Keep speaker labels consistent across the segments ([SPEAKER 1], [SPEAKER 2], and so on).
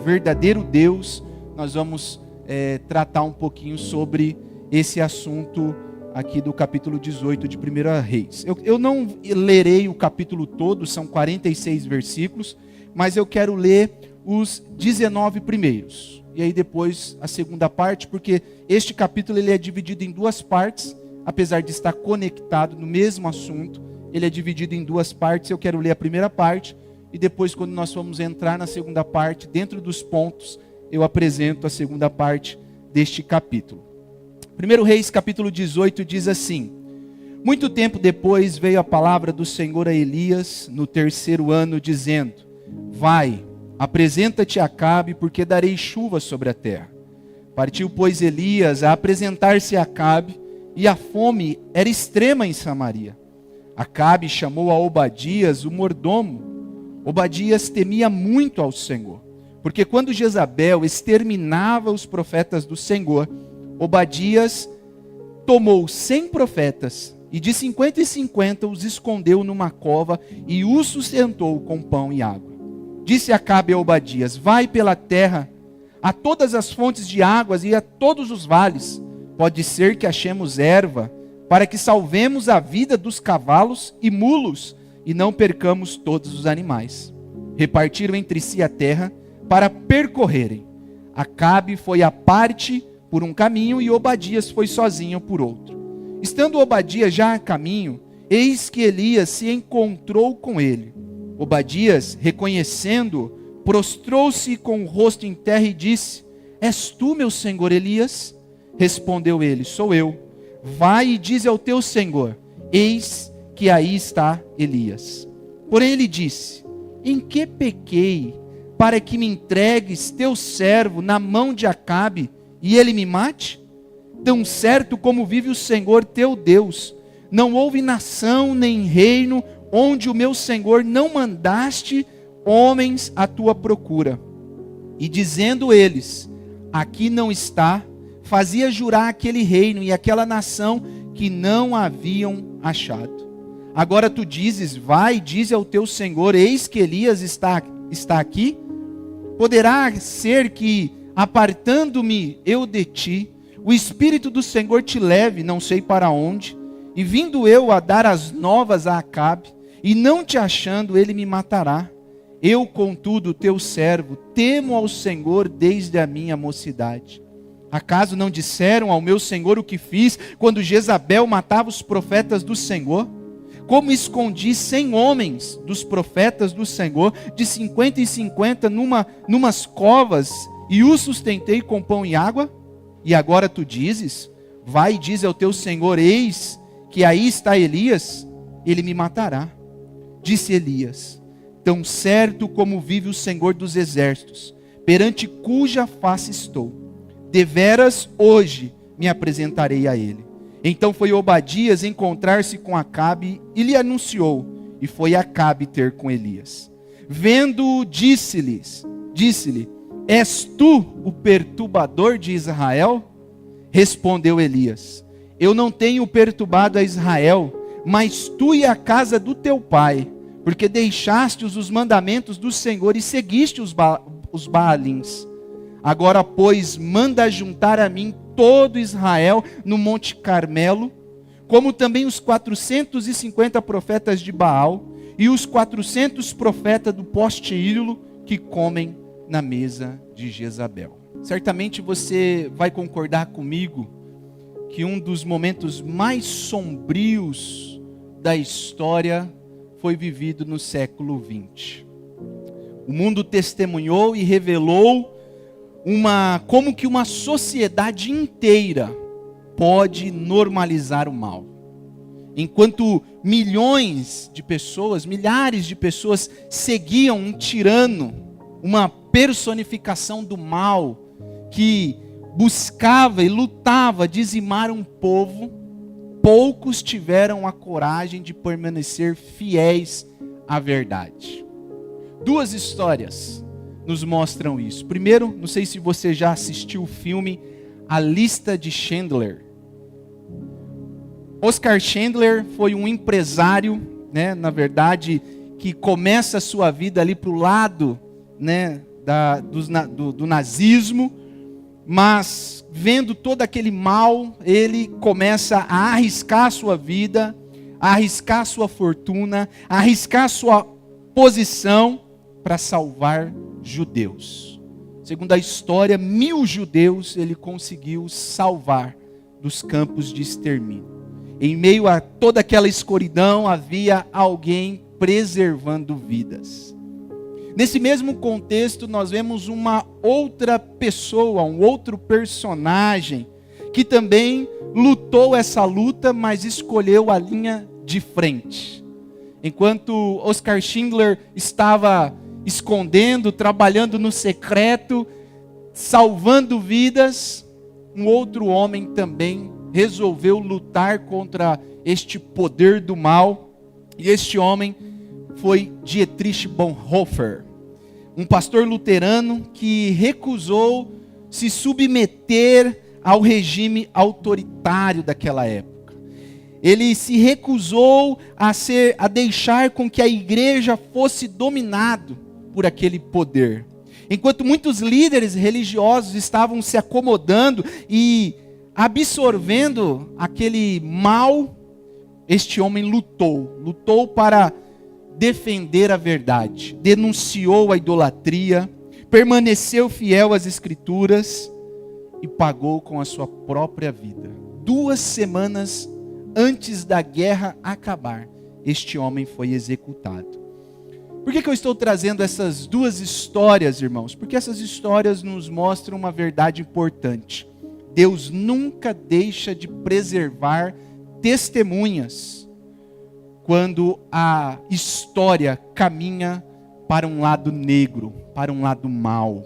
[SPEAKER 1] verdadeiro Deus, nós vamos tratar um pouquinho sobre esse assunto aqui do capítulo 18 de 1 Reis. Eu não lerei o capítulo todo, são 46 versículos, mas eu quero ler os 19 primeiros. E aí depois a segunda parte, porque este capítulo ele é dividido em duas partes, apesar de estar conectado no mesmo assunto, ele é dividido em duas partes. Eu quero ler a primeira parte, e depois quando nós formos entrar na segunda parte, dentro dos pontos, eu apresento a segunda parte deste capítulo. 1 Reis capítulo 18 diz assim: muito tempo depois veio a palavra do Senhor a Elias no 3º ano, dizendo: vai, apresenta-te a Acabe, porque darei chuva sobre a terra. Partiu, pois, Elias a apresentar-se a Acabe, e a fome era extrema em Samaria. Acabe chamou a Obadias, o mordomo. Obadias temia muito ao Senhor, porque quando Jezabel exterminava os profetas do Senhor, Obadias tomou 100 profetas e de 50 em 50 os escondeu numa cova e os sustentou com pão e água. Disse Acabe a Obadias: vai pela terra a todas as fontes de águas e a todos os vales. Pode ser que achemos erva, para que salvemos a vida dos cavalos e mulos e não percamos todos os animais. Repartiram entre si a terra para percorrerem. Acabe foi à parte por um caminho e Obadias foi sozinho por outro. Estando Obadias já a caminho, eis que Elias se encontrou com ele. Obadias, reconhecendo-o, prostrou-se com o rosto em terra e disse: és tu, meu senhor Elias? Respondeu ele: sou eu. Vai e dize ao teu senhor: eis que aí está Elias. Porém ele disse: em que pequei, para que me entregues teu servo na mão de Acabe, e ele me mate? Tão certo como vive o Senhor teu Deus, não houve nação nem reino onde o meu Senhor não mandaste homens à tua procura. E dizendo eles: aqui não está, fazia jurar aquele reino e aquela nação que não haviam achado. Agora tu dizes: vai, dize ao teu Senhor: eis que Elias está aqui? Poderá ser que, apartando-me eu de ti, o Espírito do Senhor te leve, não sei para onde, e vindo eu a dar as novas a Acabe, e não te achando, ele me matará. Eu, contudo, teu servo, temo ao Senhor desde a minha mocidade. Acaso não disseram ao meu Senhor o que fiz, quando Jezabel matava os profetas do Senhor? Como escondi 100 homens dos profetas do Senhor, de 50 em 50, numas covas, e os sustentei com pão e água? E agora tu dizes: vai e dize ao teu Senhor: eis que aí está Elias, ele me matará. Disse Elias: tão certo como vive o Senhor dos exércitos, perante cuja face estou, deveras hoje me apresentarei a ele. Então foi Obadias encontrar-se com Acabe e lhe anunciou, e foi Acabe ter com Elias. Vendo-o, disse-lhe: és tu o perturbador de Israel? Respondeu Elias: eu não tenho perturbado a Israel, mas tu e a casa do teu pai, porque deixaste os mandamentos do Senhor e seguiste os Baalins. Agora, pois, manda juntar a mim todo Israel no Monte Carmelo, como também os 450 profetas de Baal e os 400 profetas do poste ídolo que comem na mesa de Jezabel. Certamente você vai concordar comigo que um dos momentos mais sombrios da história foi vivido no século XX. O mundo testemunhou e revelou como que uma sociedade inteira pode normalizar o mal. Enquanto milhões de pessoas, milhares de pessoas seguiam um tirano, uma personificação do mal, que buscava e lutava dizimar um povo, poucos tiveram a coragem de permanecer fiéis à verdade. Duas histórias nos mostram isso. Primeiro, não sei se você já assistiu o filme A Lista de Schindler. Oscar Schindler foi um empresário, na verdade, que começa a sua vida ali para o lado, do nazismo, mas vendo todo aquele mal, ele começa a arriscar sua vida, a arriscar sua fortuna, a arriscar sua posição para salvar judeus. Segundo a história, 1000 judeus ele conseguiu salvar dos campos de extermínio. Em meio a toda aquela escuridão, havia alguém preservando vidas. Nesse mesmo contexto, nós vemos uma outra pessoa, um outro personagem, que também lutou essa luta, mas escolheu a linha de frente. Enquanto Oskar Schindler estava escondendo, trabalhando no secreto, salvando vidas, um outro homem também resolveu lutar contra este poder do mal, e este homem foi Dietrich Bonhoeffer, um pastor luterano que recusou se submeter ao regime autoritário daquela época. Ele se recusou a deixar com que a igreja fosse dominado por aquele poder. Enquanto muitos líderes religiosos estavam se acomodando e absorvendo aquele mal, este homem lutou para defender a verdade, denunciou a idolatria, permaneceu fiel às Escrituras e pagou com a sua própria vida. 2 semanas antes da guerra acabar, este homem foi executado. Por que eu estou trazendo essas 2 histórias, irmãos? Porque essas histórias nos mostram uma verdade importante. Deus nunca deixa de preservar testemunhas quando a história caminha para um lado negro, para um lado mau.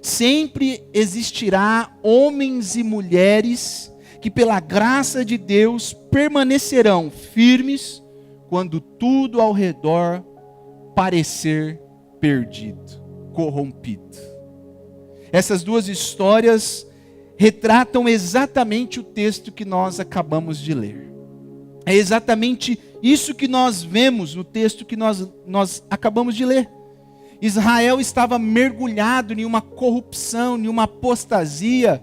[SPEAKER 1] Sempre existirá homens e mulheres que pela graça de Deus permanecerão firmes quando tudo ao redor parecer perdido, corrompido. Essas 2 histórias retratam exatamente o texto que nós acabamos de ler. É exatamente isso que nós vemos no texto que nós acabamos de ler. Israel estava mergulhado em uma corrupção, em uma apostasia.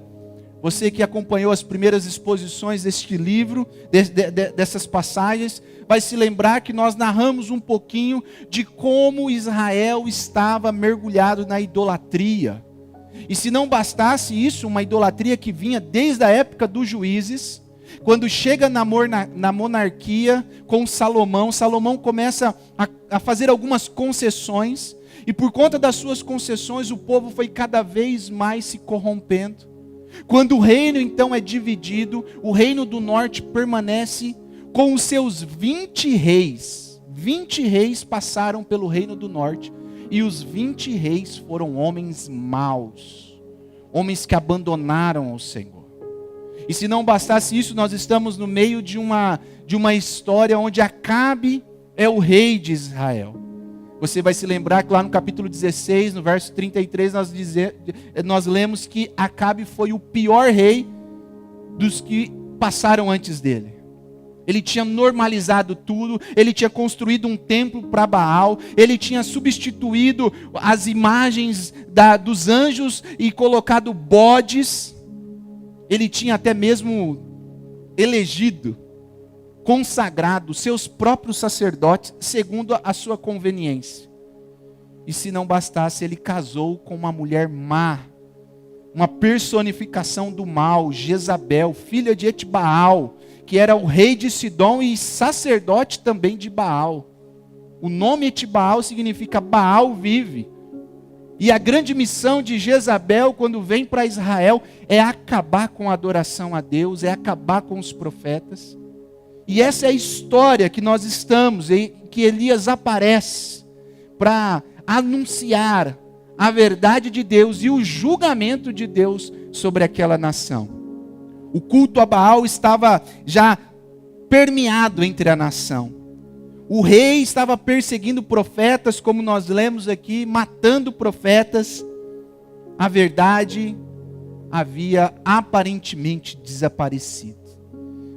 [SPEAKER 1] Você que acompanhou as primeiras exposições deste livro, dessas passagens, vai se lembrar que nós narramos um pouquinho de como Israel estava mergulhado na idolatria. E se não bastasse isso, uma idolatria que vinha desde a época dos juízes, quando chega na monarquia com Salomão, Salomão começa a fazer algumas concessões, e por conta das suas concessões o povo foi cada vez mais se corrompendo. Quando o reino então é dividido, o reino do norte permanece com os seus 20 reis. 20 reis passaram pelo reino do norte, e os 20 reis foram homens maus, homens que abandonaram ao Senhor. E se não bastasse isso, nós estamos no meio de uma história onde Acabe é o rei de Israel. Você vai se lembrar que lá no capítulo 16, no verso 33, nós lemos que Acabe foi o pior rei dos que passaram antes dele. Ele tinha normalizado tudo, ele tinha construído um templo para Baal, ele tinha substituído as imagens dos anjos e colocado bodes, ele tinha até mesmo elegido, consagrado seus próprios sacerdotes segundo a sua conveniência. E se não bastasse, ele casou com uma mulher má, uma personificação do mal, Jezabel, filha de Etbaal, que era o rei de Sidom e sacerdote também de Baal. O nome Etbaal significa Baal vive. E a grande missão de Jezabel, quando vem para Israel, é acabar com a adoração a Deus, é acabar com os profetas. E essa é a história que nós estamos, em que Elias aparece para anunciar a verdade de Deus e o julgamento de Deus sobre aquela nação. O culto a Baal estava já permeado entre a nação. O rei estava perseguindo profetas, como nós lemos aqui, matando profetas. A verdade havia aparentemente desaparecido.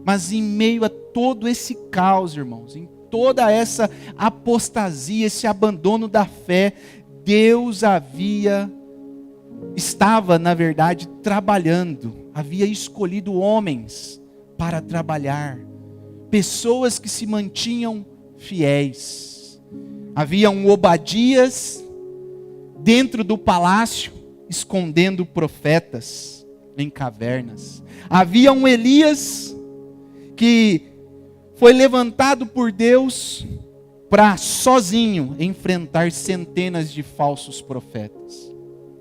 [SPEAKER 1] Mas em meio a todo esse caos, irmãos, em toda essa apostasia, esse abandono da fé, Deus estava, na verdade, trabalhando, havia escolhido homens para trabalhar, pessoas que se mantinham fiéis. Havia um Obadias dentro do palácio, escondendo profetas em cavernas. Havia um Elias que foi levantado por Deus para sozinho enfrentar centenas de falsos profetas.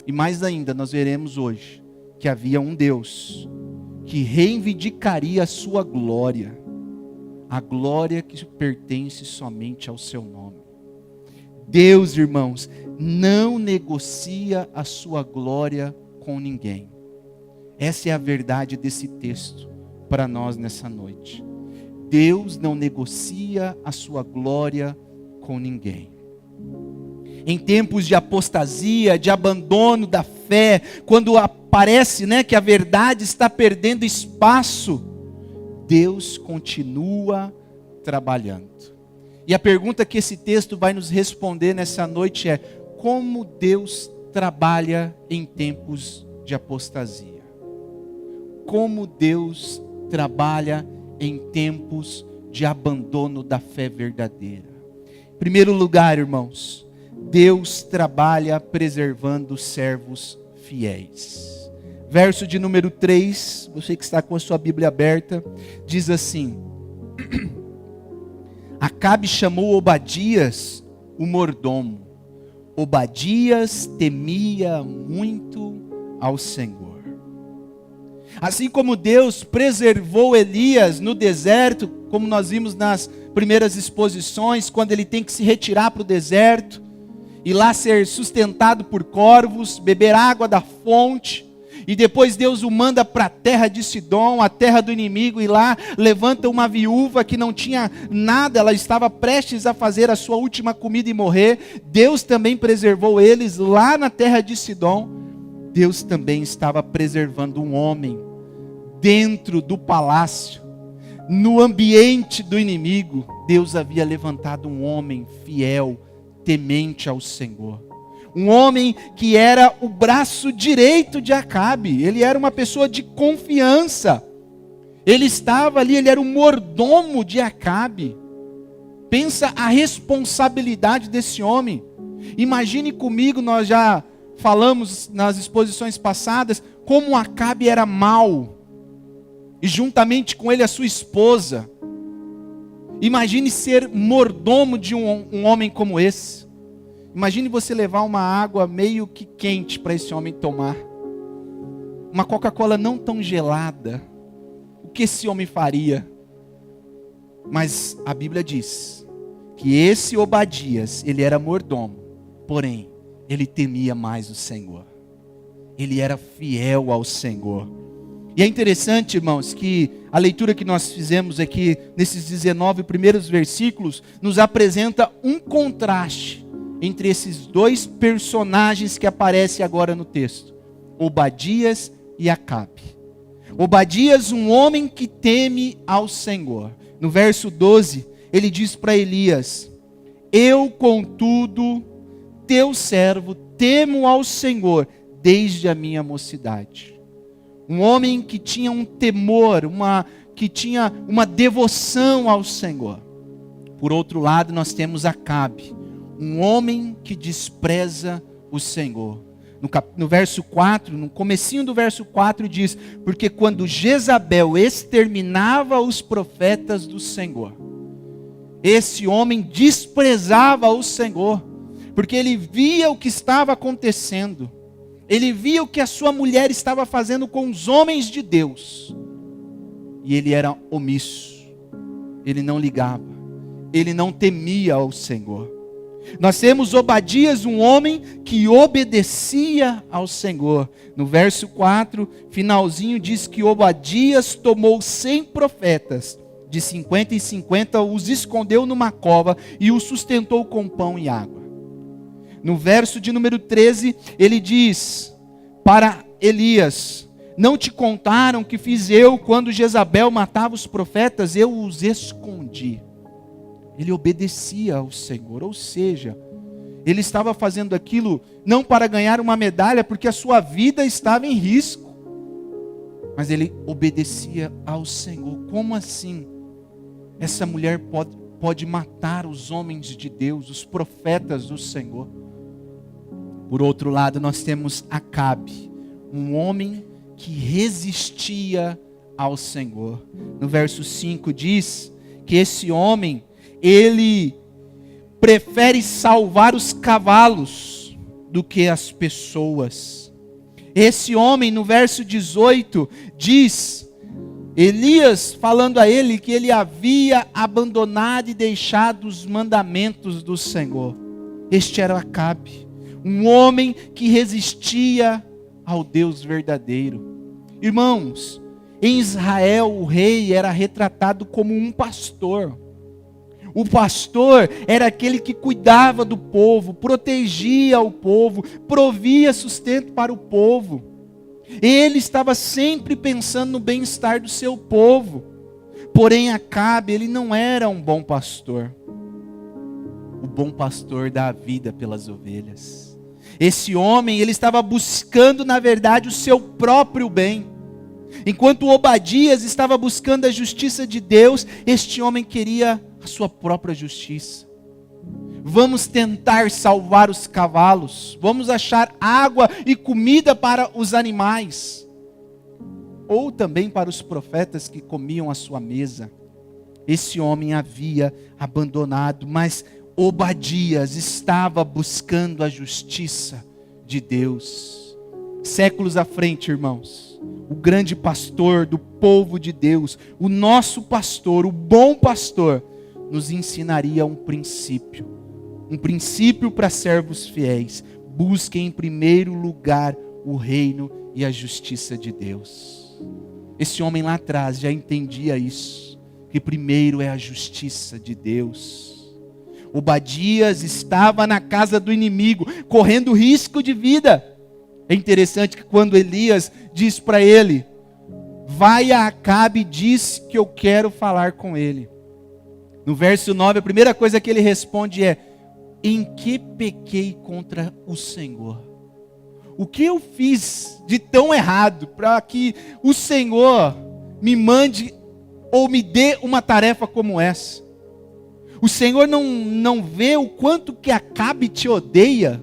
[SPEAKER 1] E mais ainda, nós veremos hoje que havia um Deus que reivindicaria a sua glória, a glória que pertence somente ao seu nome. Deus, irmãos, não negocia a sua glória com ninguém. Essa é a verdade desse texto para nós nessa noite. Deus não negocia a sua glória com ninguém. Em tempos de apostasia, de abandono da fé, quando parece, que a verdade está perdendo espaço, Deus continua trabalhando. E a pergunta que esse texto vai nos responder nessa noite é: como Deus trabalha em tempos de apostasia? Como Deus trabalha em tempos de abandono da fé verdadeira? Em primeiro lugar, irmãos, Deus trabalha preservando servos fiéis. Verso de número 3, você que está com a sua Bíblia aberta, diz assim: Acabe chamou Obadias, o mordomo. Obadias temia muito ao Senhor. Assim como Deus preservou Elias no deserto, como nós vimos nas primeiras exposições, quando ele tem que se retirar para o deserto, e lá ser sustentado por corvos, beber água da fonte, e depois Deus o manda para a terra de Sidom, a terra do inimigo, e lá levanta uma viúva que não tinha nada, ela estava prestes a fazer a sua última comida e morrer. Deus também preservou eles lá na terra de Sidom. Deus também estava preservando um homem dentro do palácio, no ambiente do inimigo. Deus havia levantado um homem fiel, temente ao Senhor. Um homem que era o braço direito de Acabe. Ele era uma pessoa de confiança. Ele estava ali, ele era o mordomo de Acabe. Pensa a responsabilidade desse homem. Imagine comigo, nós já falamos nas exposições passadas, como Acabe era mau. E juntamente com ele a sua esposa. Imagine ser mordomo de um homem como esse. Imagine você levar uma água meio que quente para esse homem tomar. Uma Coca-Cola não tão gelada. O que esse homem faria? Mas a Bíblia diz que esse Obadias, ele era mordomo. Porém, ele temia mais o Senhor. Ele era fiel ao Senhor. E é interessante, irmãos, que a leitura que nós fizemos aqui, nesses 19 primeiros versículos, nos apresenta um contraste entre esses dois personagens que aparecem agora no texto: Obadias e Acabe. Obadias, um homem que teme ao Senhor. No verso 12, ele diz para Elias: Eu, contudo, teu servo, temo ao Senhor desde a minha mocidade. Um homem que tinha um temor, que tinha uma devoção ao Senhor. Por outro lado, nós temos Acabe, um homem que despreza o Senhor. No verso 4, no comecinho do verso 4 diz: Porque quando Jezabel exterminava os profetas do Senhor, esse homem desprezava o Senhor, porque ele via o que estava acontecendo. Ele via o que a sua mulher estava fazendo com os homens de Deus. E ele era omisso. Ele não ligava. Ele não temia ao Senhor. Nós temos Obadias, um homem que obedecia ao Senhor. No verso 4, finalzinho, diz que Obadias tomou 100 profetas, de 50 em 50, os escondeu numa cova e os sustentou com pão e água. No verso de número 13, ele diz para Elias: Não te contaram que fiz eu quando Jezabel matava os profetas? Eu os escondi. Ele obedecia ao Senhor, ou seja, Ele estava fazendo aquilo não para ganhar uma medalha, porque a sua vida estava em risco. Mas ele obedecia ao Senhor. Como assim? Essa mulher pode matar os homens de Deus, os profetas do Senhor. Por outro lado, nós temos Acabe, um homem que resistia ao Senhor. No verso 5 diz que esse homem, ele prefere salvar os cavalos do que as pessoas. Esse homem, no verso 18, diz, Elias falando a ele que ele havia abandonado e deixado os mandamentos do Senhor. Este era Acabe, um homem que resistia ao Deus verdadeiro. Irmãos, em Israel o rei era retratado como um pastor. O pastor era aquele que cuidava do povo, protegia o povo, provia sustento para o povo. Ele estava sempre pensando no bem-estar do seu povo. Porém, Acabe, ele não era um bom pastor. O bom pastor dá a vida pelas ovelhas. Esse homem, ele estava buscando, na verdade, o seu próprio bem. Enquanto Obadias estava buscando a justiça de Deus, este homem queria a sua própria justiça. Vamos tentar salvar os cavalos, vamos achar água e comida para os animais, ou também para os profetas que comiam à sua mesa. Esse homem havia abandonado, mas Obadias estava buscando a justiça de Deus. Séculos à frente, irmãos, o grande pastor do povo de Deus, o nosso pastor, o bom pastor, nos ensinaria um princípio para servos fiéis. Busquem em primeiro lugar o reino e a justiça de Deus. Esse homem lá atrás já entendia isso, que primeiro é a justiça de Deus. Obadias estava na casa do inimigo, correndo risco de vida. É interessante que quando Elias diz para ele, vai a Acabe e diz que eu quero falar com ele. No verso 9, a primeira coisa que ele responde é, em que pequei contra o Senhor? O que eu fiz de tão errado para que o Senhor me mande ou me dê uma tarefa como essa? O Senhor não vê o quanto que Acabe te odeia?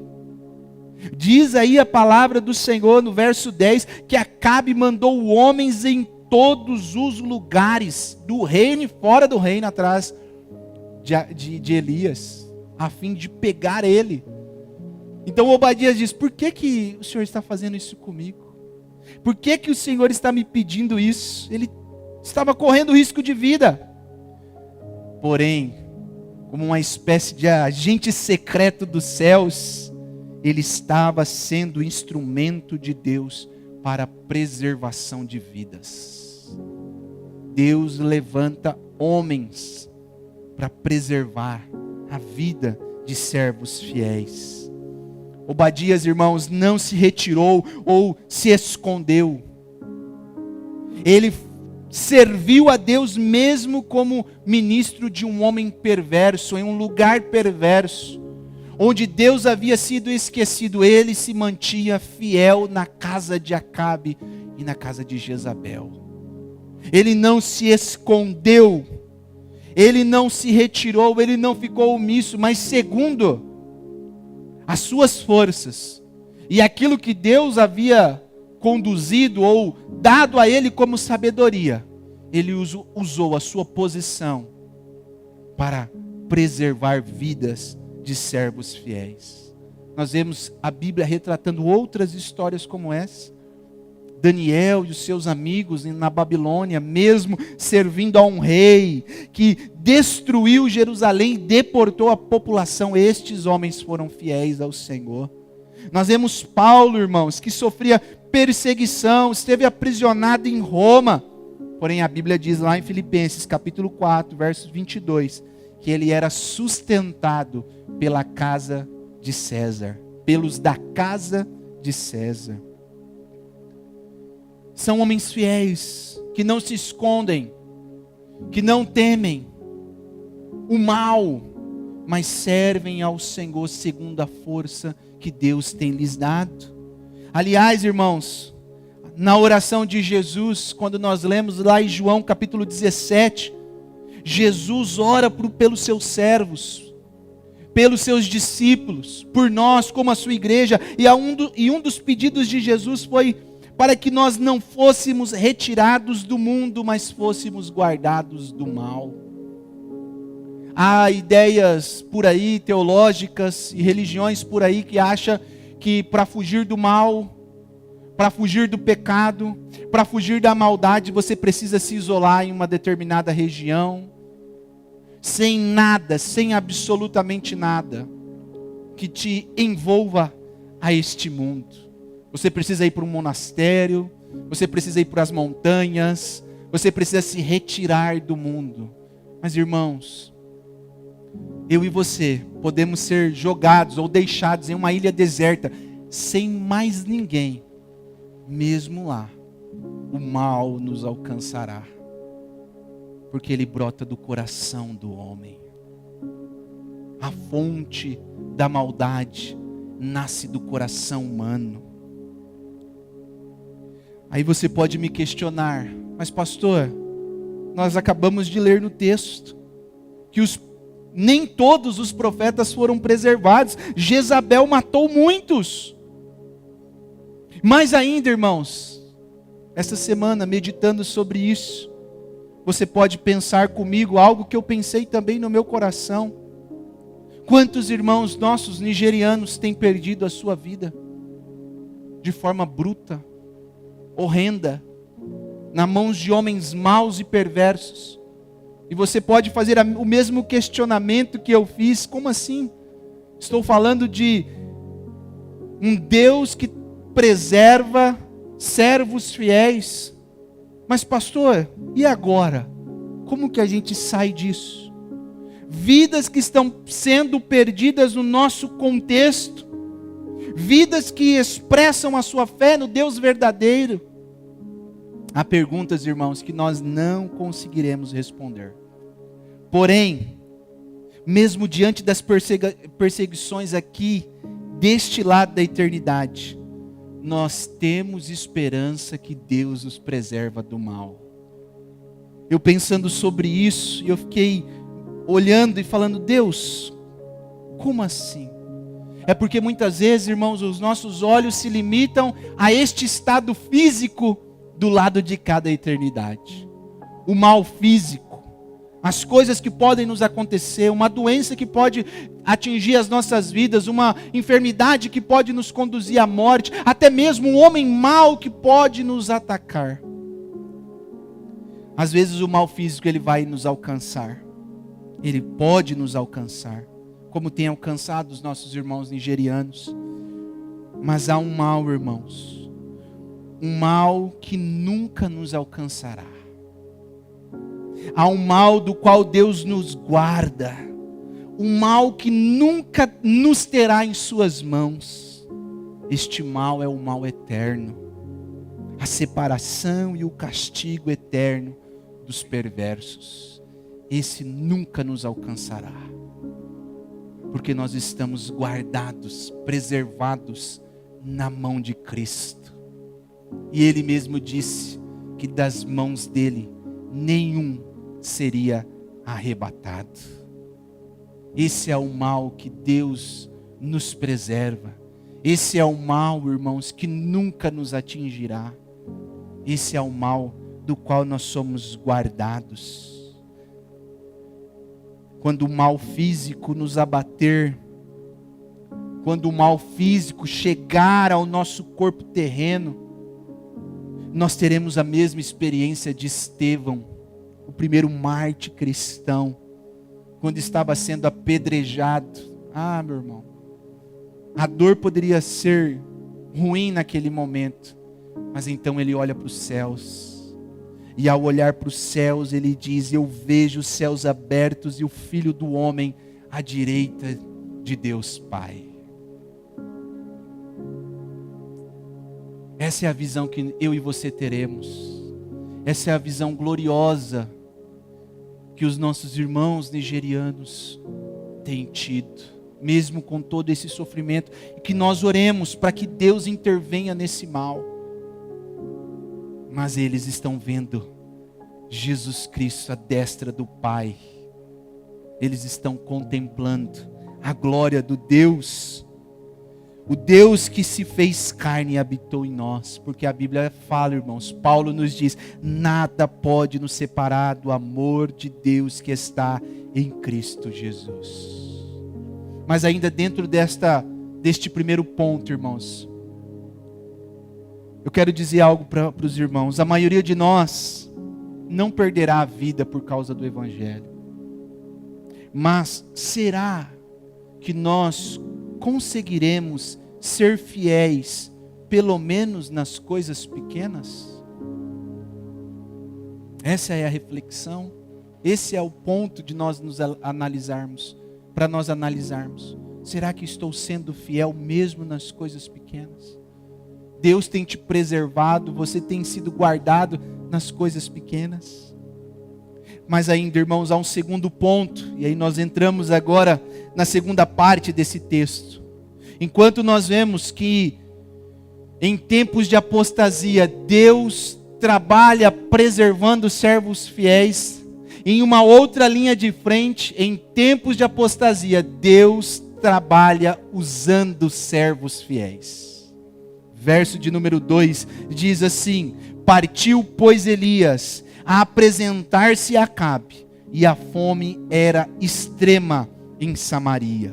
[SPEAKER 1] Diz aí a palavra do Senhor no verso 10, que Acabe mandou homens em todos os lugares, do reino e fora do reino, atrás de Elias, a fim de pegar ele. Então Obadias diz, por que o Senhor está fazendo isso comigo? Por que o Senhor está me pedindo isso? Ele estava correndo risco de vida. Porém, como uma espécie de agente secreto dos céus, ele estava sendo instrumento de Deus para a preservação de vidas. Deus levanta homens para preservar a vida de servos fiéis. Obadias, irmãos, não se retirou ou se escondeu. Ele serviu a Deus mesmo como ministro de um homem perverso, em um lugar perverso, onde Deus havia sido esquecido. Ele se mantinha fiel na casa de Acabe e na casa de Jezabel. Ele não se escondeu, ele não se retirou, ele não ficou omisso, mas segundo as suas forças e aquilo que Deus havia conduzido ou dado a ele como sabedoria, ele usou a sua posição para preservar vidas de servos fiéis. Nós vemos a Bíblia retratando outras histórias como essa. Daniel e os seus amigos na Babilônia, mesmo servindo a um rei que destruiu Jerusalém e deportou a população, estes homens foram fiéis ao Senhor. Nós vemos Paulo, irmãos, que sofria perseguição, esteve aprisionado em Roma. Porém a Bíblia diz lá em Filipenses capítulo 4, verso 22, que ele era sustentado pela casa de César, pelos da casa de César. São homens fiéis, que não se escondem, que não temem o mal, mas servem ao Senhor segundo a força que Deus tem lhes dado. Aliás, irmãos, na oração de Jesus, quando nós lemos lá em João capítulo 17, Jesus ora pelos seus servos, pelos seus discípulos, por nós como a sua igreja, e um dos pedidos de Jesus foi para que nós não fôssemos retirados do mundo, mas fôssemos guardados do mal. Há ideias por aí, teológicas e religiões por aí que acham que para fugir do mal, para fugir do pecado, para fugir da maldade, você precisa se isolar em uma determinada região, sem nada, sem absolutamente nada que te envolva a este mundo. Você precisa ir para um monastério, você precisa ir para as montanhas, você precisa se retirar do mundo. Mas irmãos, eu e você podemos ser jogados ou deixados em uma ilha deserta, sem mais ninguém. Mesmo lá, o mal nos alcançará, porque ele brota do coração do homem. A fonte da maldade nasce do coração humano. Aí você pode me questionar, mas pastor, nós acabamos de ler no texto que nem todos os profetas foram preservados. Jezabel matou muitos. Mais ainda, irmãos, essa semana, meditando sobre isso, você pode pensar comigo algo que eu pensei também no meu coração. Quantos irmãos nossos nigerianos têm perdido a sua vida de forma bruta, horrenda, nas mãos de homens maus e perversos? E você pode fazer o mesmo questionamento que eu fiz. Como assim? Estou falando de um Deus que preserva servos fiéis. Mas pastor, e agora? Como que a gente sai disso? Vidas que estão sendo perdidas no nosso contexto. Vidas que expressam a sua fé no Deus verdadeiro. Há perguntas, irmãos, que nós não conseguiremos responder. Porém, mesmo diante das perseguições aqui, deste lado da eternidade, nós temos esperança que Deus nos preserva do mal. Eu pensando sobre isso, eu fiquei olhando e falando, Deus, como assim? É porque muitas vezes, irmãos, os nossos olhos se limitam a este estado físico do lado de cada eternidade. O mal físico, as coisas que podem nos acontecer, uma doença que pode atingir as nossas vidas, uma enfermidade que pode nos conduzir à morte, até mesmo um homem mau que pode nos atacar. Às vezes o mal físico ele vai nos alcançar, ele pode nos alcançar, como tem alcançado os nossos irmãos nigerianos. Mas há um mal, irmãos, um mal que nunca nos alcançará. Há um mal do qual Deus nos guarda, um mal que nunca nos terá em suas mãos. Este mal é o mal eterno, a separação e o castigo eterno dos perversos. Esse nunca nos alcançará, porque nós estamos guardados, preservados na mão de Cristo. E Ele mesmo disse que das mãos dele nenhum seria arrebatado. Esse é o mal que Deus nos preserva. Esse é o mal, irmãos, que nunca nos atingirá. Esse é o mal do qual nós somos guardados. Quando o mal físico nos abater, quando o mal físico chegar ao nosso corpo terreno, nós teremos a mesma experiência de Estevão, o primeiro mártir cristão, quando estava sendo apedrejado. Meu irmão, a dor poderia ser ruim naquele momento, mas então ele olha para os céus, e ao olhar para os céus ele diz, eu vejo os céus abertos e o Filho do Homem à direita de Deus Pai. Essa é a visão que eu e você teremos. Essa é a visão gloriosa que os nossos irmãos nigerianos tem tido, mesmo com todo esse sofrimento, e que nós oremos para que Deus intervenha nesse mal. Mas eles estão vendo Jesus Cristo à destra do Pai. Eles estão contemplando a glória do Deus, o Deus que se fez carne e habitou em nós. Porque a Bíblia fala, irmãos, Paulo nos diz: nada pode nos separar do amor de Deus que está em Cristo Jesus. Mas ainda dentro deste primeiro ponto, irmãos, eu quero dizer algo para os irmãos. A maioria de nós não perderá a vida por causa do Evangelho. Mas será que nós conseguiremos ser fiéis, pelo menos nas coisas pequenas? Essa é a reflexão. Esse é o ponto de nós nos analisarmos. Para nós analisarmos. Será que estou sendo fiel mesmo nas coisas pequenas? Deus tem te preservado, você tem sido guardado nas coisas pequenas. Mas ainda, irmãos, há um segundo ponto, e aí nós entramos agora na segunda parte desse texto. Enquanto nós vemos que em tempos de apostasia, Deus trabalha preservando os servos fiéis, em uma outra linha de frente, em tempos de apostasia, Deus trabalha usando servos fiéis. Verso de número 2 diz assim: partiu, pois, Elias a apresentar-se a Acabe, e a fome era extrema em Samaria.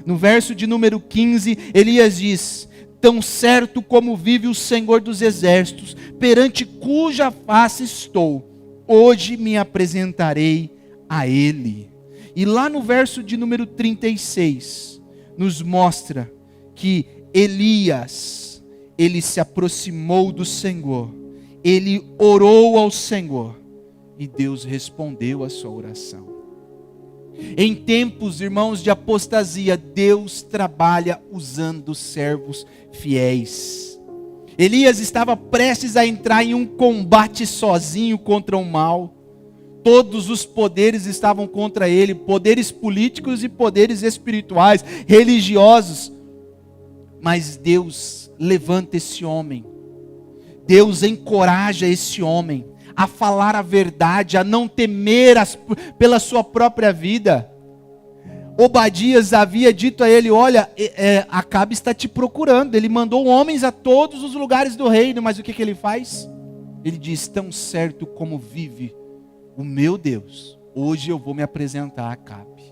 [SPEAKER 1] No verso de número 15, Elias diz: tão certo como vive o Senhor dos exércitos, perante cuja face estou, hoje me apresentarei a ele. E lá no verso de número 36, nos mostra que Elias, ele se aproximou do Senhor, ele orou ao Senhor, e Deus respondeu a sua oração. Em tempos, irmãos, de apostasia, Deus trabalha usando servos fiéis. Elias estava prestes a entrar em um combate sozinho contra o mal. Todos os poderes estavam contra ele, poderes políticos e poderes espirituais, religiosos. Mas Deus levanta esse homem. Deus encoraja esse homem a falar a verdade, a não temer pela sua própria vida. Obadias havia dito a ele: olha, Acabe está te procurando. Ele mandou homens a todos os lugares do reino, mas o que ele faz? Ele diz: tão certo como vive o meu Deus, hoje eu vou me apresentar a Acabe.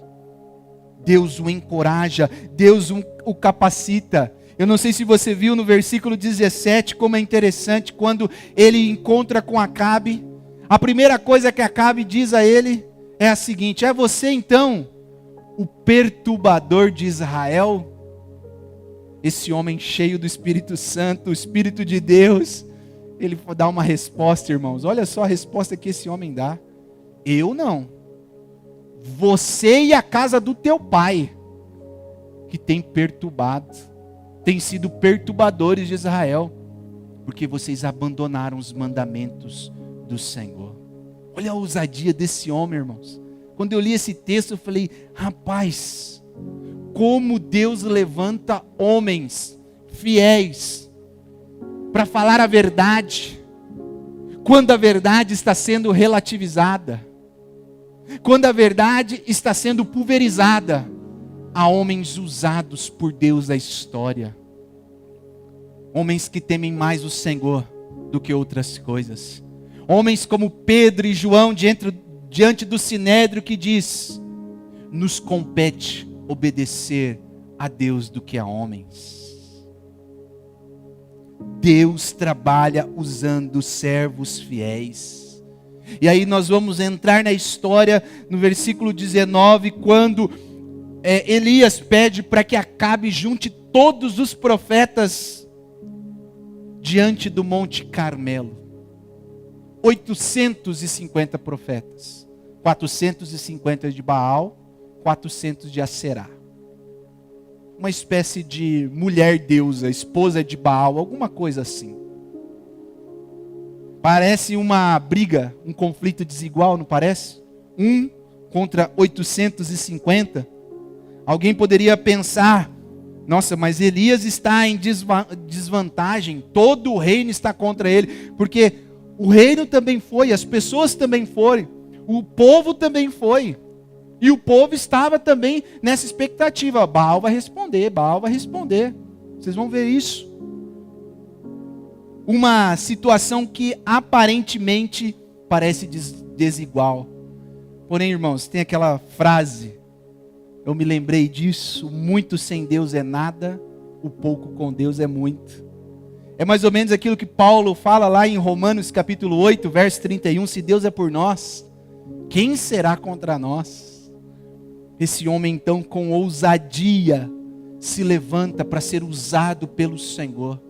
[SPEAKER 1] Deus o encoraja, Deus o capacita. Eu não sei se você viu no versículo 17, como é interessante, quando ele encontra com Acabe, a primeira coisa que Acabe diz a ele é a seguinte: é você então o perturbador de Israel? Esse homem cheio do Espírito Santo, o Espírito de Deus, ele dá uma resposta, irmãos. Olha só a resposta que esse homem dá: eu não, você e a casa do teu pai, que tem perturbado, tem sido perturbadores de Israel, porque vocês abandonaram os mandamentos do Senhor. Olha a ousadia desse homem, irmãos. Quando eu li esse texto, eu falei: rapaz, como Deus levanta homens fiéis para falar a verdade, quando a verdade está sendo relativizada, quando a verdade está sendo pulverizada. Há homens usados por Deus da história, homens que temem mais o Senhor do que outras coisas, homens como Pedro e João diante do Sinédrio, que diz: nos compete obedecer a Deus do que a homens. Deus trabalha usando servos fiéis. E aí nós vamos entrar na história no versículo 19, quando Elias pede para que Acabe junte todos os profetas diante do Monte Carmelo. 850 profetas. 450 de Baal, 400 de Aserá. Uma espécie de mulher deusa, esposa de Baal, alguma coisa assim. Parece uma briga, um conflito desigual, não parece? 1 contra 850. Alguém poderia pensar: nossa, mas Elias está em desvantagem, todo o reino está contra ele, porque o reino também foi, as pessoas também foram, o povo também foi, e o povo estava também nessa expectativa: Baal vai responder, Baal vai responder. Vocês vão ver isso. Uma situação que aparentemente parece desigual. Porém, irmãos, tem aquela frase, eu me lembrei disso: muito sem Deus é nada, o pouco com Deus é muito. É mais ou menos aquilo que Paulo fala lá em Romanos capítulo 8, verso 31, se Deus é por nós, quem será contra nós? Esse homem então com ousadia se levanta para ser usado pelo Senhor.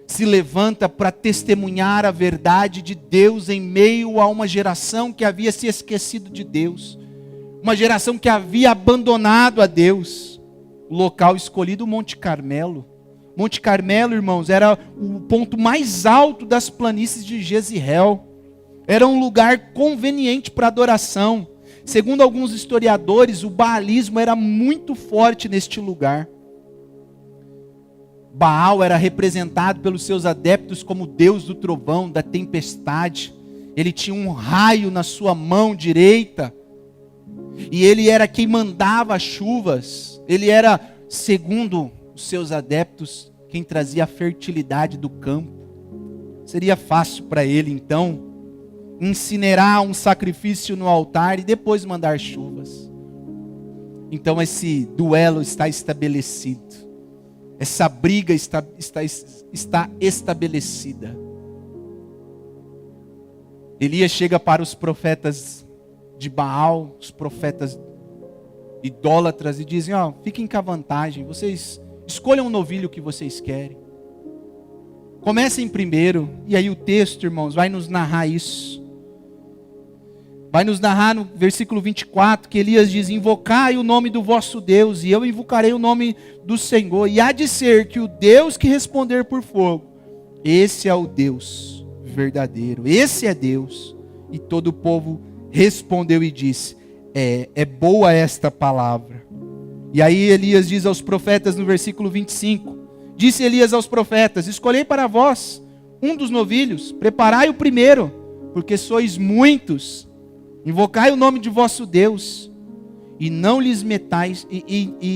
[SPEAKER 1] Se levanta para testemunhar a verdade de Deus em meio a uma geração que havia se esquecido de Deus. Uma geração que havia abandonado a Deus. O local escolhido, o Monte Carmelo. Monte Carmelo, irmãos, era o ponto mais alto das planícies de Jezreel. Era um lugar conveniente para adoração. Segundo alguns historiadores, o baalismo era muito forte neste lugar. Baal era representado pelos seus adeptos como o deus do trovão, da tempestade. Ele tinha um raio na sua mão direita. E ele era quem mandava as chuvas. Ele era, segundo os seus adeptos, quem trazia a fertilidade do campo. Seria fácil para ele, então, incinerar um sacrifício no altar e depois mandar chuvas. Então esse duelo está estabelecido. Essa briga está estabelecida. Elias chega para os profetas de Baal, os profetas idólatras, e dizem: ó, fiquem com a vantagem, vocês escolham um novilho que vocês querem. Comecem primeiro. E aí o texto, irmãos, vai nos narrar isso. Vai nos narrar no versículo 24, que Elias diz: invocai o nome do vosso Deus, e eu invocarei o nome do Senhor. E há de ser que o Deus que responder por fogo, esse é o Deus verdadeiro, esse é Deus. E todo o povo respondeu e disse: é boa esta palavra. E aí Elias diz aos profetas no versículo 25, disse Elias aos profetas: escolhei para vós um dos novilhos, preparai o primeiro, porque sois muitos. Invocai o nome de vosso Deus, e não lhes metais,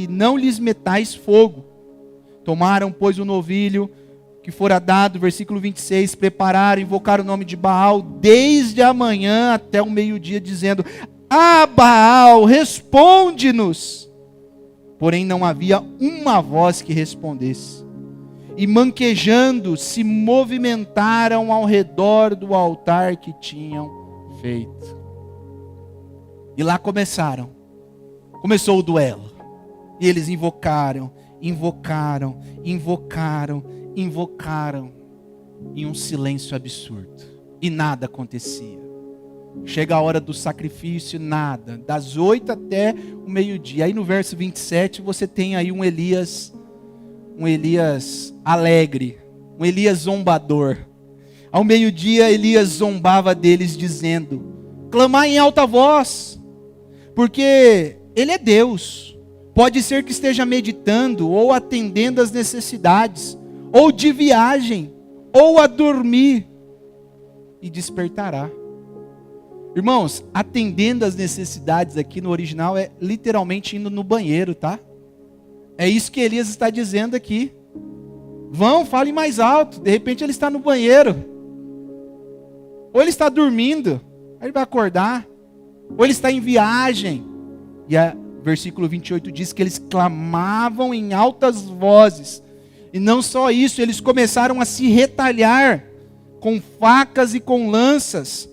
[SPEAKER 1] não lhes metais fogo. Tomaram, pois, o novilho que fora dado, versículo 26, prepararam, invocaram o nome de Baal, desde a manhã até o meio-dia, dizendo: ah, Baal, responde-nos. Porém não havia uma voz que respondesse. E manquejando, se movimentaram ao redor do altar que tinham feito. E lá começou o duelo. E eles invocaram, em um silêncio absurdo. E nada acontecia. Chega a hora do sacrifício, nada. Das 8 até o meio-dia. Aí no verso 27 você tem aí um Elias alegre, um Elias zombador. Ao meio-dia Elias zombava deles dizendo: clamai em alta voz, porque Ele é Deus. Pode ser que esteja meditando, ou atendendo às necessidades, ou de viagem, ou a dormir, e despertará. Irmãos, atendendo às necessidades aqui no original é literalmente indo no banheiro, tá? É isso que Elias está dizendo aqui. Vão, falem mais alto. De repente ele está no banheiro. Ou ele está dormindo, aí ele vai acordar. Ou ele está em viagem. E versículo 28 diz que eles clamavam em altas vozes. E não só isso, eles começaram a se retalhar com facas e com lanças,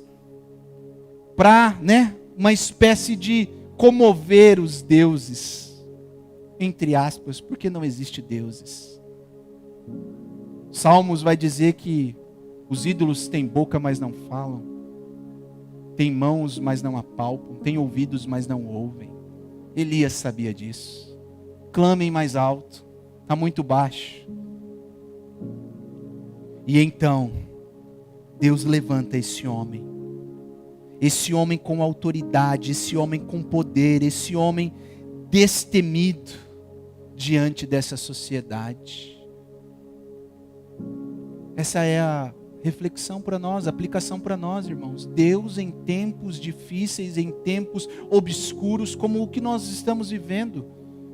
[SPEAKER 1] para, uma espécie de comover os deuses, entre aspas, porque não existe deuses. Salmos vai dizer que os ídolos têm boca, mas não falam, têm mãos, mas não apalpam, têm ouvidos, mas não ouvem. Elias sabia disso. Clamem mais alto, está muito baixo. E então Deus levanta esse homem com autoridade, esse homem com poder, esse homem destemido diante dessa sociedade. Essa é a reflexão para nós, a aplicação para nós, irmãos. Deus, em tempos difíceis, em tempos obscuros, como o que nós estamos vivendo.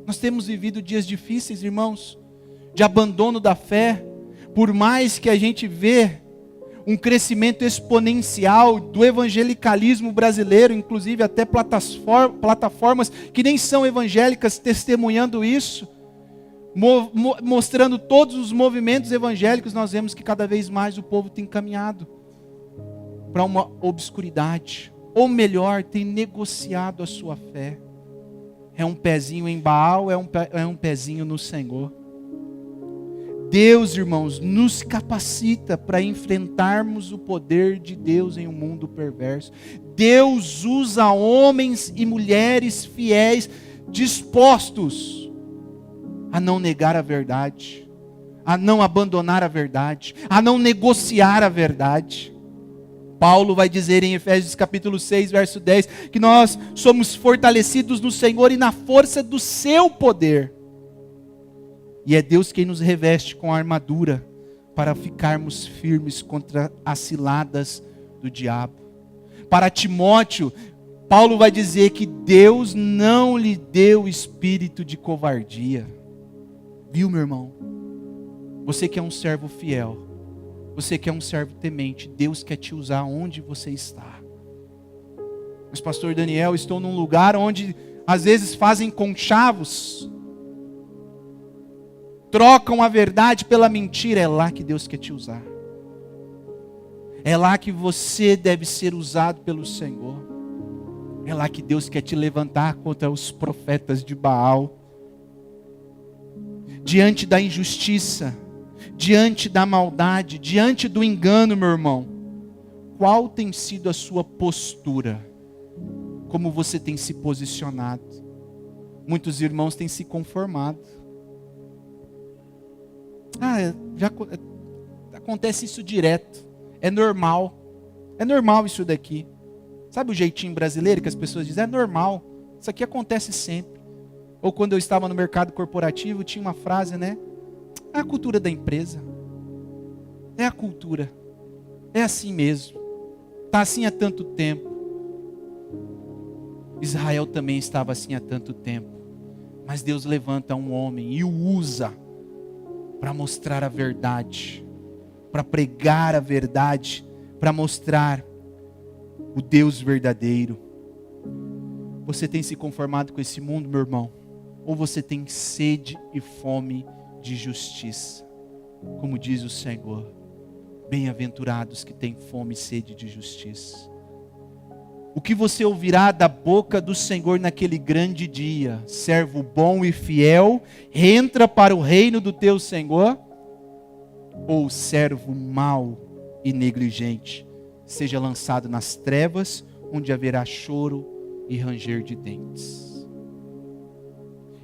[SPEAKER 1] Nós temos vivido dias difíceis, irmãos, de abandono da fé. Por mais que a gente vê um crescimento exponencial do evangelicalismo brasileiro, inclusive até plataformas que nem são evangélicas testemunhando isso, mostrando todos os movimentos evangélicos, nós vemos que cada vez mais o povo tem caminhado para uma obscuridade, ou melhor, tem negociado a sua fé. É um pezinho em Baal, é um pezinho no Senhor. Deus, irmãos, nos capacita para enfrentarmos o poder de Deus em um mundo perverso. Deus usa homens e mulheres fiéis, dispostos a não negar a verdade, a não abandonar a verdade, a não negociar a verdade. Paulo vai dizer em Efésios capítulo 6, verso 10, que nós somos fortalecidos no Senhor e na força do seu poder. E é Deus quem nos reveste com a armadura para ficarmos firmes contra as ciladas do diabo. Para Timóteo, Paulo vai dizer que Deus não lhe deu espírito de covardia. Viu, meu irmão? Você que é um servo fiel, você que é um servo temente, Deus quer te usar onde você está. Mas pastor Daniel, estou num lugar onde às vezes fazem conchavos, trocam a verdade pela mentira. É lá que Deus quer te usar. É lá que você deve ser usado pelo Senhor. É lá que Deus quer te levantar contra os profetas de Baal. Diante da injustiça, diante da maldade, diante do engano, meu irmão, qual tem sido a sua postura? Como você tem se posicionado? Muitos irmãos têm se conformado. Já acontece isso direto. É normal isso daqui. Sabe o jeitinho brasileiro que as pessoas dizem? É normal, isso aqui acontece sempre. Ou quando eu estava no mercado corporativo, tinha uma frase, né? É a cultura da empresa. É a cultura. É assim mesmo. Está assim há tanto tempo. Israel também estava assim há tanto tempo. Mas Deus levanta um homem e o usa para mostrar a verdade, para pregar a verdade, para mostrar o Deus verdadeiro. Você tem se conformado com esse mundo, meu irmão? Ou você tem sede e fome de justiça? Como diz o Senhor, bem-aventurados que têm fome e sede de justiça. O que você ouvirá da boca do Senhor naquele grande dia? Servo bom e fiel, entra para o reino do teu Senhor? Ou servo mau e negligente, seja lançado nas trevas, onde haverá choro e ranger de dentes.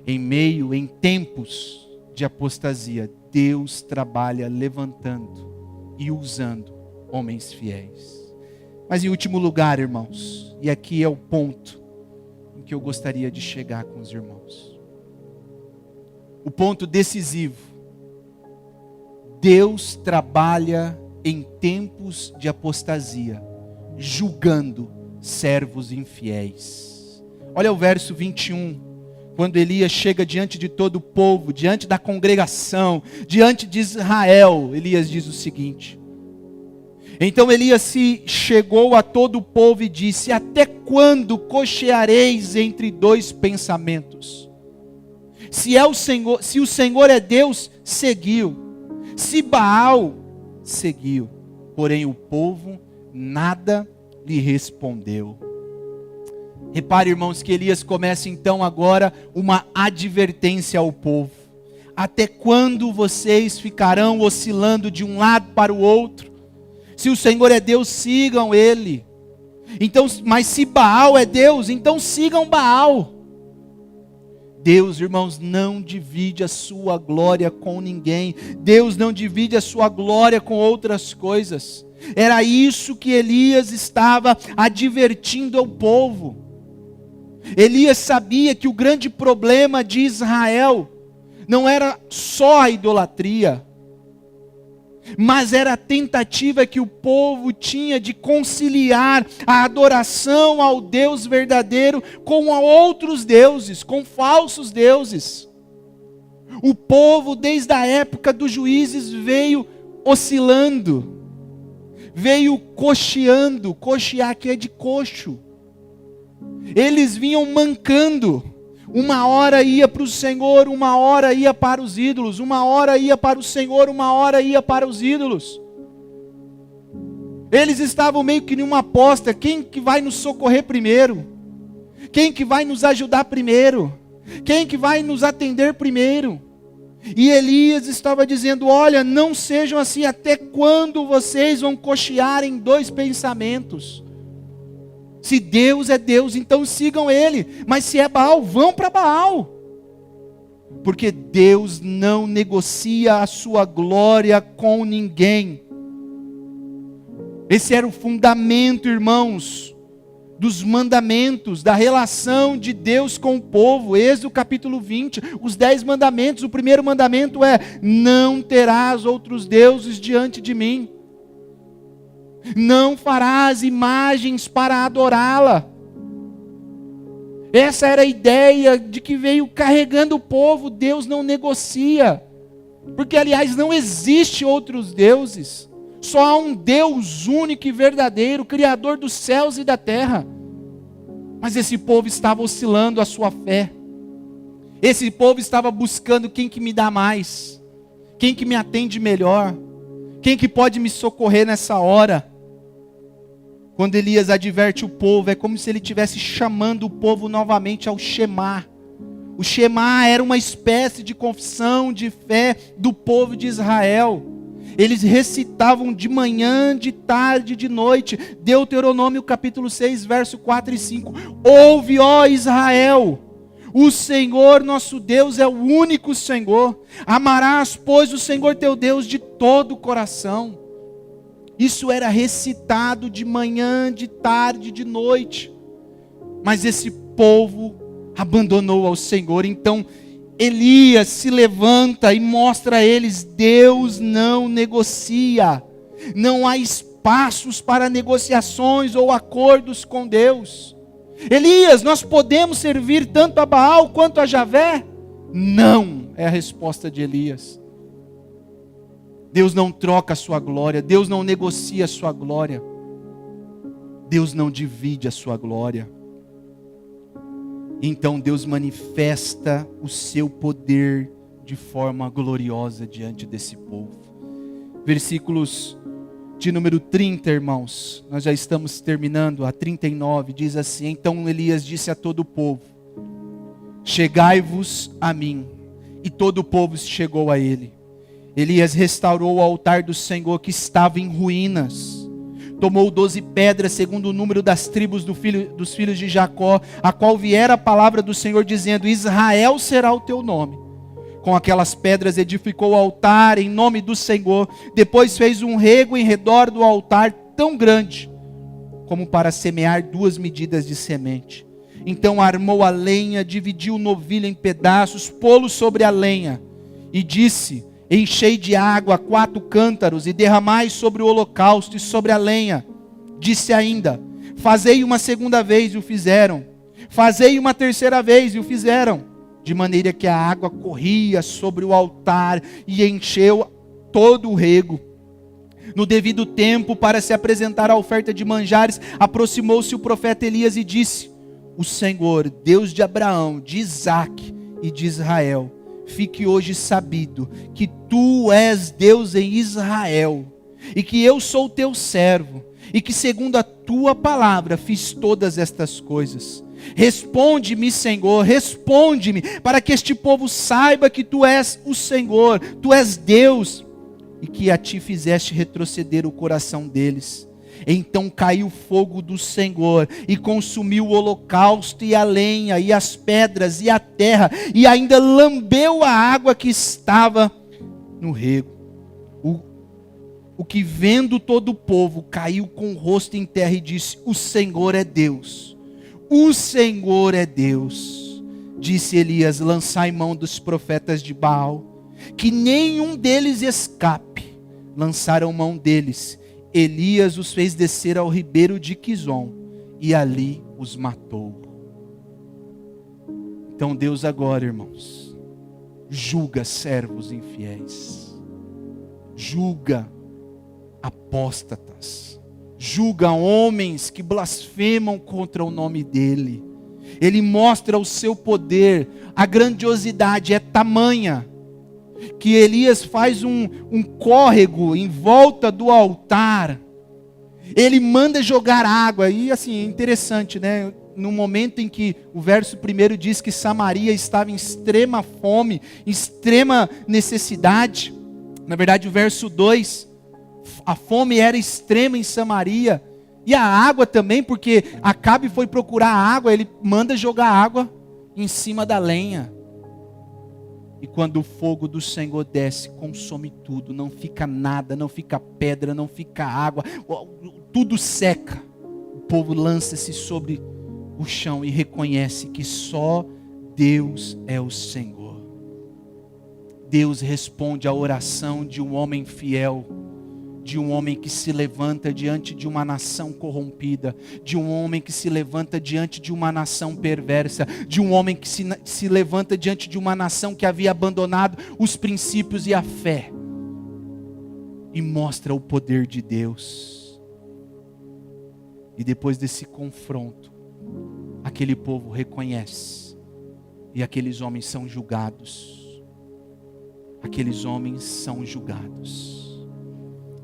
[SPEAKER 1] Em tempos de apostasia, Deus trabalha levantando e usando homens fiéis. Mas em último lugar, irmãos, e aqui é o ponto em que eu gostaria de chegar com os irmãos. O ponto decisivo. Deus trabalha em tempos de apostasia, julgando servos infiéis. Olha o verso 21, quando Elias chega diante de todo o povo, diante da congregação, diante de Israel, Elias diz o seguinte: então Elias se chegou a todo o povo e disse: até quando cocheareis entre dois pensamentos? Se o Senhor é Deus, seguiu. Se Baal, seguiu. Porém o povo nada lhe respondeu. Repare, irmãos, que Elias começa então agora uma advertência ao povo. Até quando vocês ficarão oscilando de um lado para o outro? Se o Senhor é Deus, sigam Ele. Então, mas se Baal é Deus, então sigam Baal. Deus, irmãos, não divide a sua glória com ninguém. Deus não divide a sua glória com outras coisas. Era isso que Elias estava advertindo ao povo. Elias sabia que o grande problema de Israel não era só a idolatria, mas era a tentativa que o povo tinha de conciliar a adoração ao Deus verdadeiro com outros deuses, com falsos deuses. O povo, desde a época dos juízes, veio oscilando, veio coxeando. Coxear aqui é de coxo. Eles vinham mancando. Uma hora ia para o Senhor, uma hora ia para os ídolos. Uma hora ia para o Senhor, uma hora ia para os ídolos. Eles estavam meio que numa aposta. Quem que vai nos socorrer primeiro? Quem que vai nos ajudar primeiro? Quem que vai nos atender primeiro? E Elias estava dizendo: olha, não sejam assim. Até quando vocês vão coxear em dois pensamentos? Se Deus é Deus, então sigam Ele. Mas se é Baal, vão para Baal. Porque Deus não negocia a sua glória com ninguém. Esse era o fundamento, irmãos, dos mandamentos, da relação de Deus com o povo. Êxodo capítulo 20, os 10 mandamentos. O primeiro mandamento é: não terás outros deuses diante de mim. Não farás imagens para adorá-la. Essa era a ideia de que veio carregando o povo. Deus não negocia. Porque, aliás, não existe outros deuses. Só há um Deus único e verdadeiro, Criador dos céus e da terra. Mas esse povo estava oscilando a sua fé. Esse povo estava buscando quem que me dá mais, quem que me atende melhor, quem que pode me socorrer nessa hora. Quando Elias adverte o povo, é como se ele estivesse chamando o povo novamente ao Shema. O Shema era uma espécie de confissão de fé do povo de Israel. Eles recitavam de manhã, de tarde, de noite. Deuteronômio capítulo 6, verso 4 e 5. Ouve, ó Israel, o Senhor nosso Deus é o único Senhor. Amarás, pois, o Senhor teu Deus de todo o coração. Isso era recitado de manhã, de tarde, de noite. Mas esse povo abandonou ao Senhor. Então Elias se levanta e mostra a eles: Deus não negocia. Não há espaços para negociações ou acordos com Deus. Elias, nós podemos servir tanto a Baal quanto a Javé? Não, é a resposta de Elias. Deus não troca a sua glória, Deus não negocia a sua glória, Deus não divide a sua glória. Então Deus manifesta o seu poder de forma gloriosa diante desse povo. Versículos de número 30, irmãos, nós já estamos terminando, a 39, diz assim: então Elias disse a todo o povo: chegai-vos a mim. E todo o povo chegou a ele. Elias restaurou o altar do Senhor que estava em ruínas. Tomou 12 pedras, segundo o número das tribos dos filhos de Jacó, a qual viera a palavra do Senhor, dizendo: Israel será o teu nome. Com aquelas pedras edificou o altar em nome do Senhor. Depois fez um rego em redor do altar tão grande, como para semear 2 medidas de semente. Então armou a lenha, dividiu o novilho em pedaços, pô-lo sobre a lenha, e disse: enchei de água 4 cântaros e derramai sobre o holocausto e sobre a lenha. Disse ainda: fazei uma segunda vez, e o fizeram. Fazei uma terceira vez, e o fizeram. De maneira que a água corria sobre o altar e encheu todo o rego. No devido tempo, para se apresentar a oferta de manjares, aproximou-se o profeta Elias e disse: o Senhor, Deus de Abraão, de Isaque e de Israel, fique hoje sabido que tu és Deus em Israel, e que eu sou teu servo, e que segundo a tua palavra fiz todas estas coisas. Responde-me, Senhor, responde-me, para que este povo saiba que tu és o Senhor, tu és Deus, e que a ti fizeste retroceder o coração deles. Então caiu fogo do Senhor e consumiu o holocausto e a lenha e as pedras e a terra, e ainda lambeu a água que estava no rego. O que vendo todo o povo caiu com o rosto em terra e disse: o Senhor é Deus. O Senhor é Deus. Disse Elias: lançai mão dos profetas de Baal, que nenhum deles escape. Lançaram mão deles. Elias os fez descer ao ribeiro de Quizon, e ali os matou. Então Deus agora, irmãos, julga servos infiéis, julga apóstatas, julga homens que blasfemam contra o nome dele. Ele mostra o seu poder, a grandiosidade é tamanha, que Elias faz um córrego em volta do altar. Ele manda jogar água, e assim, é interessante, né? No momento em que o verso 1 diz que Samaria estava em extrema fome, extrema necessidade. Na verdade o verso 2, a fome era extrema em Samaria, e a água também, porque Acabe foi procurar água, ele manda jogar água em cima da lenha. E quando o fogo do Senhor desce, consome tudo, não fica nada, não fica pedra, não fica água, tudo seca. O povo lança-se sobre o chão e reconhece que só Deus é o Senhor. Deus responde à oração de um homem fiel, de um homem que se levanta diante de uma nação corrompida, de um homem que se levanta diante de uma nação perversa, de um homem que se levanta diante de uma nação que havia abandonado os princípios e a fé, e mostra o poder de Deus. E depois desse confronto, aquele povo reconhece, e aqueles homens são julgados. Aqueles homens são julgados.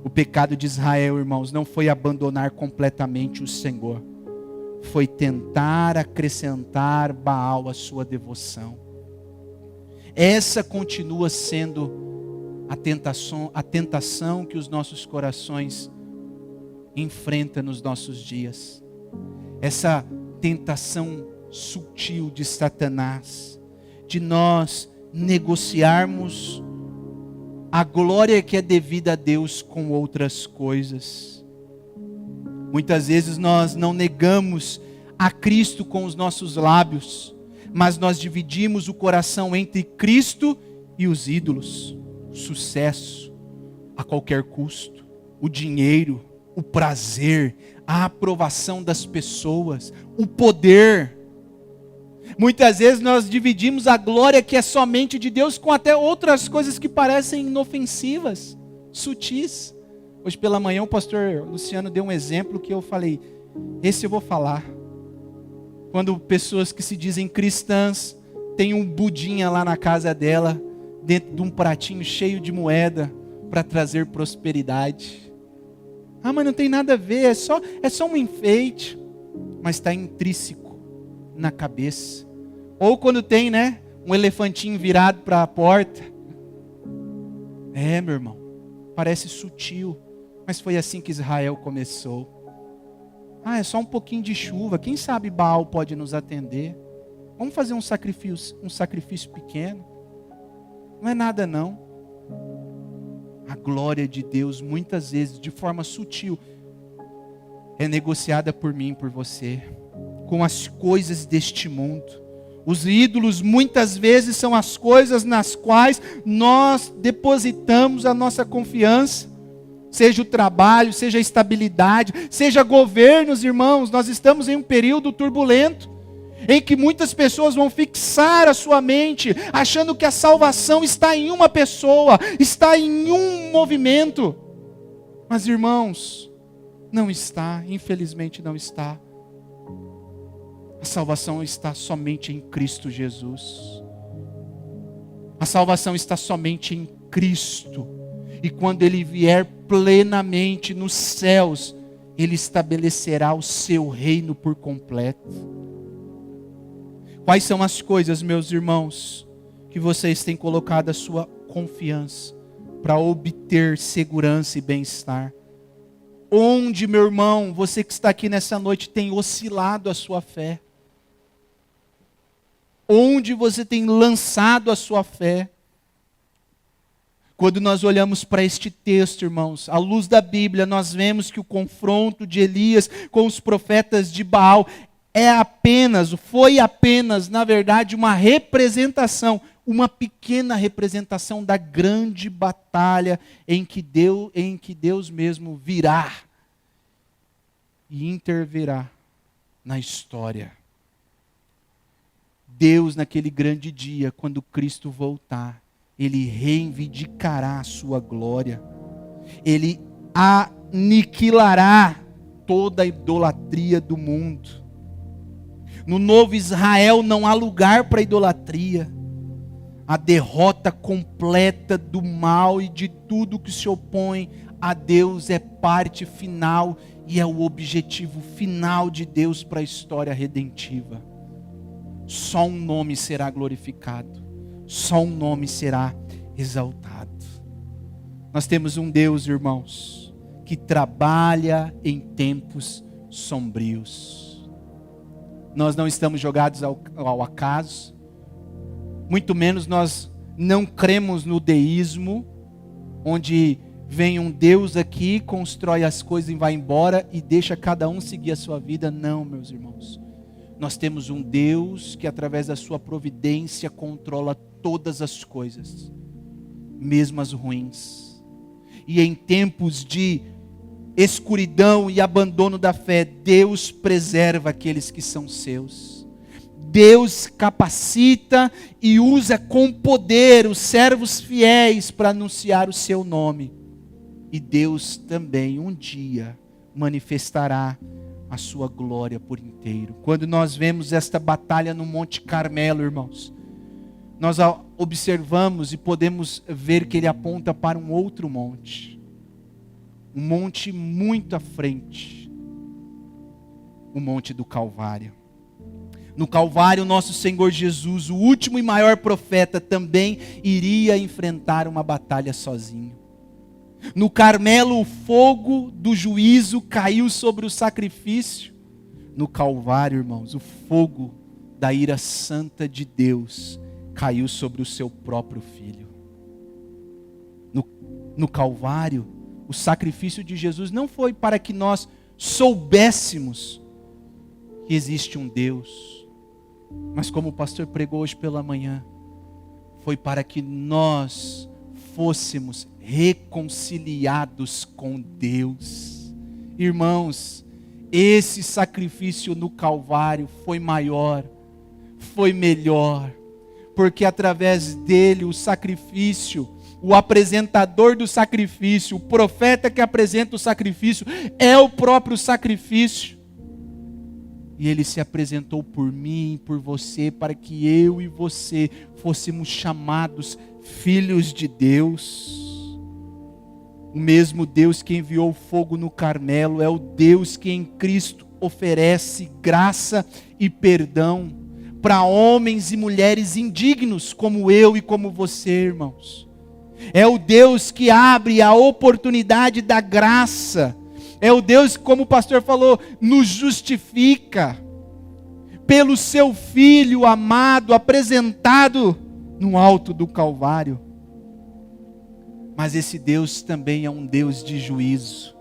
[SPEAKER 1] O pecado de Israel, irmãos, não foi abandonar completamente o Senhor, foi tentar acrescentar Baal à sua devoção. Essa continua sendo a tentação que os nossos corações enfrentam nos nossos dias. Essa tentação sutil de Satanás, de nós negociarmos a glória que é devida a Deus com outras coisas. Muitas vezes nós não negamos a Cristo com os nossos lábios, mas nós dividimos o coração entre Cristo e os ídolos. O sucesso a qualquer custo, o dinheiro, o prazer, a aprovação das pessoas, o poder. Muitas vezes nós dividimos a glória que é somente de Deus com até outras coisas que parecem inofensivas, sutis. Hoje pela manhã o pastor Luciano deu um exemplo que eu falei, esse eu vou falar. Quando pessoas que se dizem cristãs têm um budinha lá na casa dela, dentro de um pratinho cheio de moeda para trazer prosperidade. Ah, mas não tem nada a ver, é só um enfeite, mas está intrínseco na cabeça. Ou quando tem, né, um elefantinho virado para a porta. Meu irmão, parece sutil, mas foi assim que Israel começou. É só um pouquinho de chuva, quem sabe Baal pode nos atender. Vamos fazer um sacrifício pequeno. Não é nada não. A glória de Deus, muitas vezes, de forma sutil, é negociada por mim e por você, com as coisas deste mundo. Os ídolos, muitas vezes, são as coisas nas quais nós depositamos a nossa confiança. Seja o trabalho, seja a estabilidade, seja governos, irmãos. Nós estamos em um período turbulento, em que muitas pessoas vão fixar a sua mente, achando que a salvação está em uma pessoa, está em um movimento. Mas, irmãos, não está, infelizmente não está. A salvação está somente em Cristo Jesus. A salvação está somente em Cristo. E quando Ele vier plenamente nos céus, Ele estabelecerá o seu reino por completo. Quais são as coisas, meus irmãos, que vocês têm colocado a sua confiança para obter segurança e bem-estar? Onde, meu irmão, você que está aqui nessa noite tem oscilado a sua fé? Onde você tem lançado a sua fé? Quando nós olhamos para este texto, irmãos, à luz da Bíblia, nós vemos que o confronto de Elias com os profetas de Baal foi apenas, na verdade, uma representação, uma pequena representação da grande batalha em que Deus mesmo virá e intervirá na história. Deus, naquele grande dia, quando Cristo voltar, Ele reivindicará a sua glória. Ele aniquilará toda a idolatria do mundo. No novo Israel não há lugar para idolatria. A derrota completa do mal e de tudo que se opõe a Deus é parte final e é o objetivo final de Deus para a história redentiva. Só um nome será glorificado, só um nome será exaltado. Nós temos um Deus, irmãos, que trabalha em tempos sombrios. Nós não estamos jogados ao acaso, muito menos nós não cremos no deísmo, onde vem um Deus aqui, constrói as coisas e vai embora e deixa cada um seguir a sua vida. Não, meus irmãos. Nós temos um Deus que através da sua providência controla todas as coisas, mesmo as ruins. E em tempos de escuridão e abandono da fé, Deus preserva aqueles que são seus. Deus capacita e usa com poder os servos fiéis para anunciar o seu nome. E Deus também um dia manifestará a sua glória por inteiro. Quando nós vemos esta batalha no Monte Carmelo, irmãos, nós observamos e podemos ver que ele aponta para um outro monte. Um monte muito à frente. O Monte do Calvário. No Calvário, nosso Senhor Jesus, o último e maior profeta, também iria enfrentar uma batalha sozinho. No Carmelo, o fogo do juízo caiu sobre o sacrifício. No Calvário, irmãos, o fogo da ira santa de Deus caiu sobre o seu próprio Filho. No Calvário, o sacrifício de Jesus não foi para que nós soubéssemos que existe um Deus, mas como o pastor pregou hoje pela manhã, foi para que nós fôssemos reconciliados com Deus. Irmãos, esse sacrifício no Calvário foi maior, foi melhor, porque através dele o sacrifício, o apresentador do sacrifício, o profeta que apresenta o sacrifício, é o próprio sacrifício. E ele se apresentou por mim e por você, para que eu e você fôssemos chamados filhos de Deus. O mesmo Deus que enviou fogo no Carmelo é o Deus que em Cristo oferece graça e perdão para homens e mulheres indignos como eu e como você, irmãos. É o Deus que abre a oportunidade da graça. É o Deus que, como o pastor falou, nos justifica pelo seu Filho amado, apresentado no alto do Calvário. Mas esse Deus também é um Deus de juízo.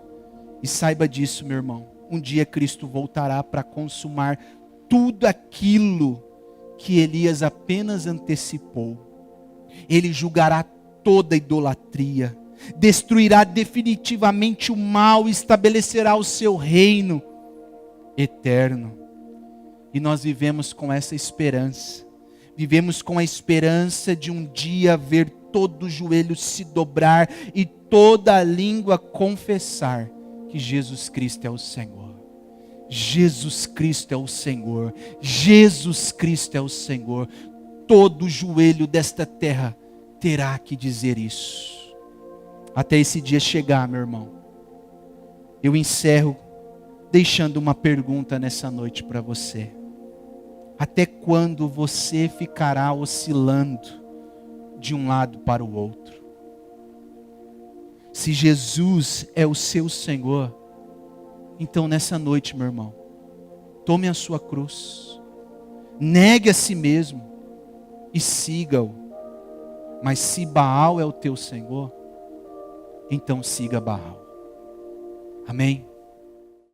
[SPEAKER 1] E saiba disso, meu irmão. Um dia Cristo voltará para consumar tudo aquilo que Elias apenas antecipou. Ele julgará toda idolatria, destruirá definitivamente o mal e estabelecerá o seu reino eterno. E nós vivemos com essa esperança. Vivemos com a esperança de um dia ver todo o joelho se dobrar e toda a língua confessar que Jesus Cristo é o Senhor. Jesus Cristo é o Senhor. Jesus Cristo é o Senhor. Todo joelho desta terra terá que dizer isso. Até esse dia chegar, meu irmão, eu encerro deixando uma pergunta nessa noite para você. Até quando você ficará oscilando de um lado para o outro? Se Jesus é o seu Senhor, então nessa noite, meu irmão, tome a sua cruz, negue a si mesmo e siga-o. Mas se Baal é o teu Senhor, então siga Baal. Amém?